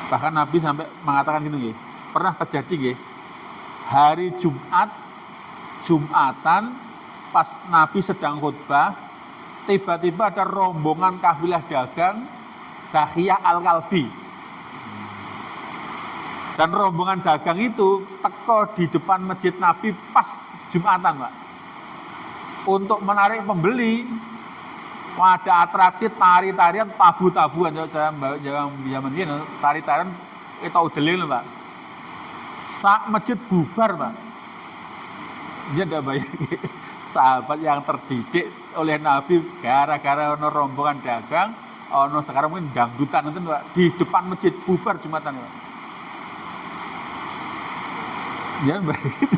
Speaker 1: Bahkan Nabi sampai mengatakan gini, pernah terjadi hari Jumatan pas Nabi sedang khutbah, tiba-tiba ada rombongan kafilah dagang Dakhiyah Al-Kalbi. Dan rombongan dagang itu teko di depan masjid Nabi pas Jumatan, Pak. Untuk menarik pembeli, ada atraksi tari-tarian, tabu-tabuan, zaman tari-tarian itu udelin, Pak. Sak masjid bubar, Pak. Dia tidak bayangin sahabat yang terdidik oleh Nabi gara-gara ono rombongan dagang, ono sekarang mungkin dangdutan itu, Pak, di depan masjid bubar Jumatan, Pak. Dia bayangin,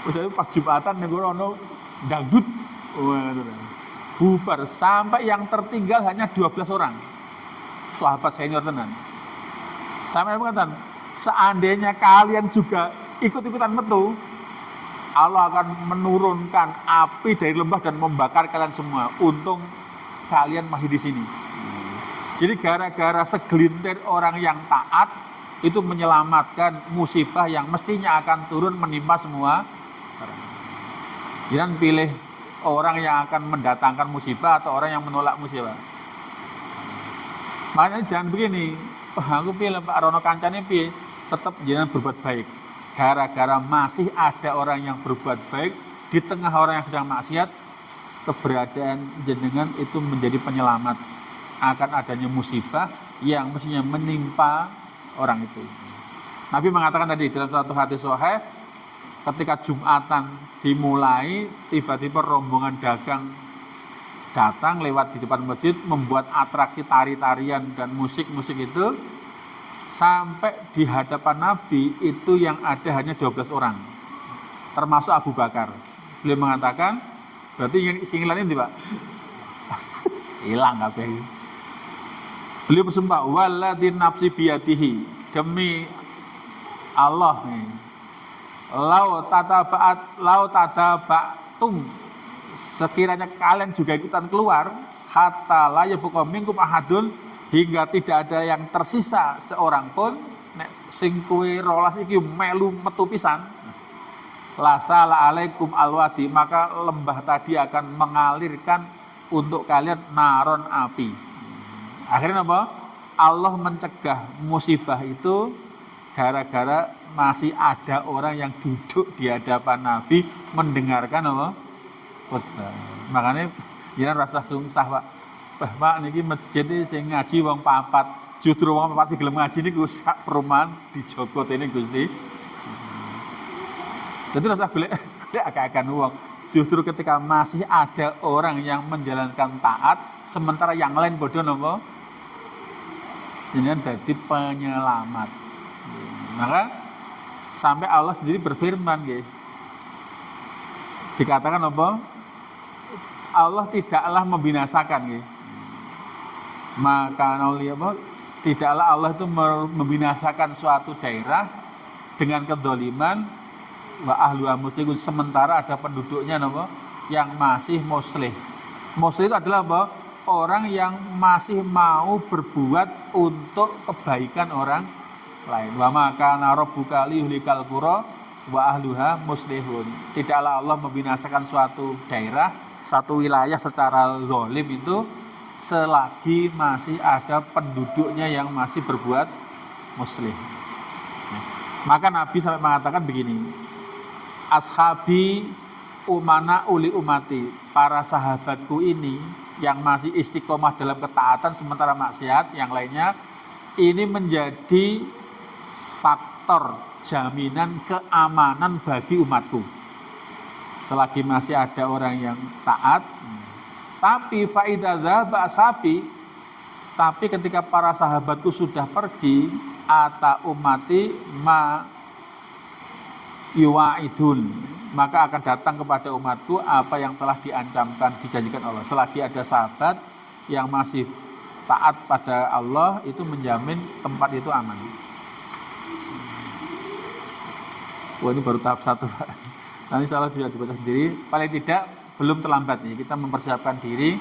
Speaker 1: misalnya pas Jumatan negara ono dangdut, bubar sampai yang tertinggal hanya 12 orang sahabat senior tenan. Sampai mengatakan, seandainya kalian juga ikut-ikutan metu, Allah akan menurunkan api dari lembah dan membakar kalian semua. Untung kalian masih di sini. Jadi gara-gara segelintir orang yang taat itu menyelamatkan musibah yang mestinya akan turun menimpa semua. Jangan pilih orang yang akan mendatangkan musibah atau orang yang menolak musibah. Makanya jangan begini, aku pilih Pak Rono kancane piye, tetap jangan berbuat baik. Gara-gara masih ada orang yang berbuat baik di tengah orang yang sedang maksiat, keberadaan jenengan itu menjadi penyelamat akan adanya musibah yang mestinya menimpa orang itu. Nabi mengatakan tadi dalam satu hadis sahih, ketika Jumatan dimulai, tiba-tiba rombongan dagang datang lewat di depan masjid, membuat atraksi tari-tarian dan musik-musik itu, sampai di hadapan Nabi itu yang ada hanya 12 orang, termasuk Abu Bakar. Beliau mengatakan, berarti yang singilan ini Pak hilang kabeh. Beliau bersumpah, waladzi nafsi biyadihi, demi Allah nih, lau tadaba'tum, sekiranya kalian juga ikutan keluar, hatta la yabqa minkum ahadun, hingga tidak ada yang tersisa seorang pun, nek sing kowe rolas iki melu metu pisan, la sala alaikum alwadi, maka lembah tadi akan mengalirkan untuk kalian naron api. Akhirnya apa? Allah mencegah musibah itu gara-gara masih ada orang yang duduk di hadapan Nabi mendengarkan apa? Khutbah. Makanya jangan rasa sungsah Pak. Pak niki masjid sing ngaji wong papat, justru wong papat sing gelem ngaji niku sak perumahan dijogot ini Gusti. Jadi rasa golek agak-agan wong. Justru ketika masih ada orang yang menjalankan taat, sementara yang lain bodoh napa? Jangan jadi penyelamat. Maka sampai Allah sendiri berfirman, dikatakan apa? Allah tidaklah membinasakan, maka tidaklah Allah itu membinasakan suatu daerah dengan kedoliman wa ahluha muslimun, sementara ada penduduknya apa? Yang masih muslih. Muslih itu adalah apa? Orang yang masih mau berbuat untuk kebaikan orang lain. Wa maka rabbuka liyuhlikal qura wa ahluha muslihun. Tidaklah Allah membinasakan suatu daerah, satu wilayah secara zalim itu selagi masih ada penduduknya yang masih berbuat muslih. Maka Nabi sampai mengatakan begini, ashabi umana uli umati, para sahabatku ini yang masih istiqomah dalam ketaatan sementara maksiat yang lainnya, ini menjadi faktor jaminan keamanan bagi umatku selagi masih ada orang yang taat. Tapi faida dzaba ashabi, tapi ketika para sahabatku sudah pergi, ata umati ma yuwaidun, maka akan datang kepada umatku apa yang telah diancamkan, dijanjikan Allah. Selagi ada sahabat yang masih taat pada Allah, itu menjamin tempat itu aman. Wah, ini baru tahap 1 Pak. Nanti salah juga dibaca sendiri. Paling tidak belum terlambat nih, kita mempersiapkan diri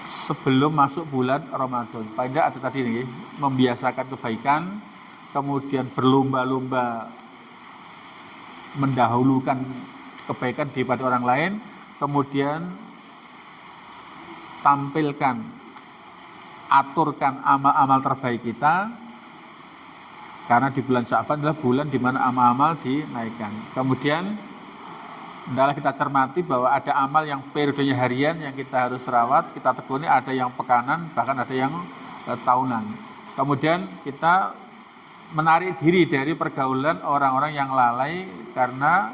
Speaker 1: sebelum masuk bulan Ramadan. Paling tidak ada tadi nih, membiasakan kebaikan, kemudian berlomba-lomba mendahulukan kebaikan daripada orang lain, kemudian tampilkan, aturkan amal-amal terbaik kita, karena di bulan Sya'ban adalah bulan di mana amal-amal dinaikkan. Kemudian adalah kita cermati bahwa ada amal yang periodenya harian yang kita harus rawat, kita tekuni, ada yang pekanan, bahkan ada yang tahunan. Kemudian kita menarik diri dari pergaulan orang-orang yang lalai, karena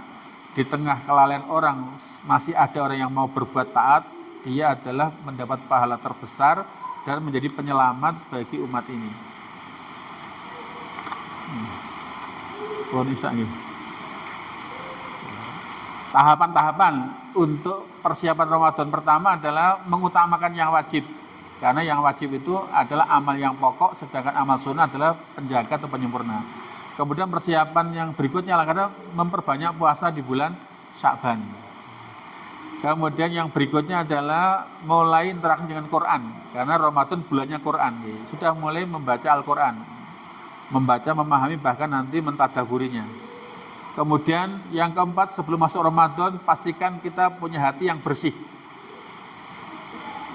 Speaker 1: di tengah kelalaian orang masih ada orang yang mau berbuat taat, dia adalah mendapat pahala terbesar dan menjadi penyelamat bagi umat ini. Tahapan-tahapan untuk persiapan Ramadan pertama adalah mengutamakan yang wajib. Karena yang wajib itu adalah amal yang pokok, sedangkan amal sunnah adalah penjaga atau penyempurna. Kemudian persiapan yang berikutnya karena memperbanyak puasa di bulan Sya'ban. Kemudian yang berikutnya adalah mulai interaksi dengan Quran, karena Ramadan bulannya Quran, sudah mulai membaca Al-Quran, membaca, memahami, bahkan nanti mentadaburinya. Kemudian yang keempat, sebelum masuk Ramadan pastikan kita punya hati yang bersih.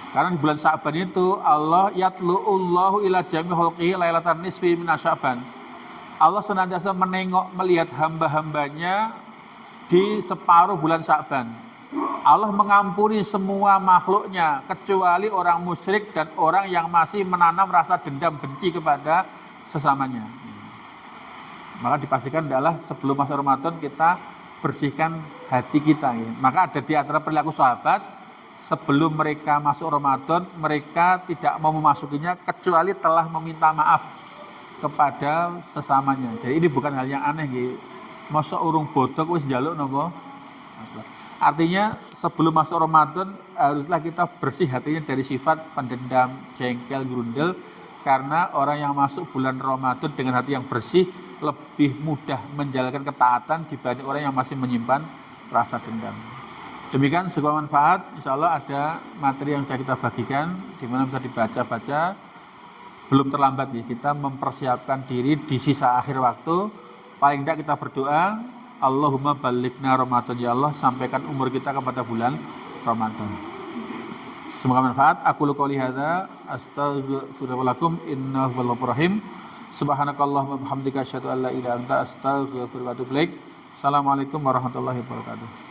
Speaker 1: Karena di bulan Sya'ban itu Allah yatlu'ullahu ila jami khalqihi lailatan nisfi min Sya'ban. Allah senantiasa menengok, melihat hamba-hambanya di separuh bulan Sya'ban. Allah mengampuni semua makhluknya kecuali orang musyrik dan orang yang masih menanam rasa dendam benci kepada sesamanya. Maka dipastikan adalah sebelum masuk Ramadan kita bersihkan hati kita. Maka ada di antara perilaku sahabat, sebelum mereka masuk Ramadan mereka tidak mau memasukinya kecuali telah meminta maaf kepada sesamanya. Jadi ini bukan hal yang aneh nggih. Masa urung bodok wis njaluk napa? Artinya sebelum masuk Ramadan haruslah kita bersih hatinya dari sifat pendendam, jengkel, grundel, karena orang yang masuk bulan Ramadan dengan hati yang bersih lebih mudah menjalankan ketaatan dibanding orang yang masih menyimpan rasa dendam. Demikian sebuah manfaat, insya Allah ada materi yang sudah kita bagikan di mana bisa dibaca-baca. Belum terlambat ya kita mempersiapkan diri di sisa akhir waktu. Paling tidak kita berdoa, Allahumma balighna Ramadan, ya Allah sampaikan umur kita kepada bulan Ramadan. Semoga manfaat. Aku qouli hadza astaghfirullahaladzim innahu huwal ghafurur rahim. Subhanakallahumma wa bihamdika asyhadu an la ilaha illa anta astaghfiruka wa atubu ilaik. Assalamualaikum warahmatullahi wabarakatuh.